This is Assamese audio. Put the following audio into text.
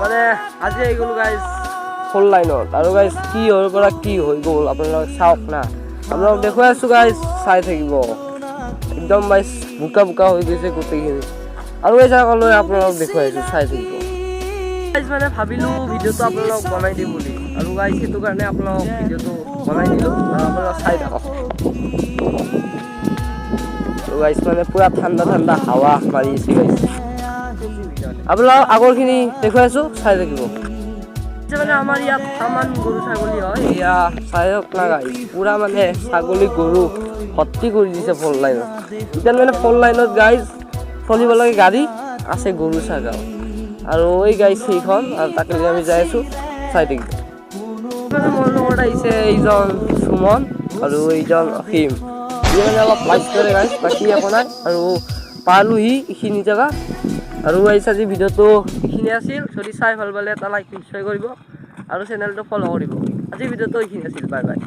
মানে আজি আহি গ'লো গাইজ ফোন লাইনত আৰু গাইজ কি হৈ পৰা কি হৈ গ'ল আপোনালোক চাওক না আপোনালোক দেখুৱাই আছোঁ গাইজ চাই থাকিব একদম গাইজ বোকা বোকা হৈ গৈছে গোটেইখিনি আৰু এই জাগালৈ আপোনালোক দেখুৱাই আছোঁ চাই থাকিব গাইজ মানে ভাবিলোঁ ভিডিঅ'টো আপোনালোক বনাই দিম বুলি আৰু গাইজ সেইটো কাৰণে আপোনালোক ভিডিঅ'টো বনাই দিলোঁ আৰু আপোনালোক চাই থাকক আৰু গাইজ মানে পুৰা ঠাণ্ডা ঠাণ্ডা হাৱা মাৰি আছে গাইজ আপোনালোক আগৰখিনি দেখুৱাই আছোঁ চাই থাকিব মানে আমাৰ ইয়াত সামান গৰু ছাগলী হয় এয়া চায়ক না গাইজ পুৰা মানে ছাগলী গৰু ভৰ্তি কৰি দিছে ফ'ৰ লাইনত এতিয়া মানে ফ'ৰ লাইনত গাইজ চলিব লাগে গাড়ী আছে গৰু ছাগল আৰু এই গাইজ সেইখন আৰু তাকে আমি যাই আছোঁ চাই থাকিব মানে মোৰ লগত আহিছে এইজন সুমন আৰু এইজন অসীম ই মানে অলপ লাইক কৰে গাইজ বাকী একো নাই আৰু পালোহি এইখিনি জেগা আৰু গাইজ আজি ভিডিঅ'টো এইখিনি আছিল যদি চাই ভাল পালে এটা লাইক নিশ্চয় কৰিব আৰু চেনেলটো ফ'ল' কৰিব আজি ভিডিঅ'টো এইখিনি আছিল বাই বাই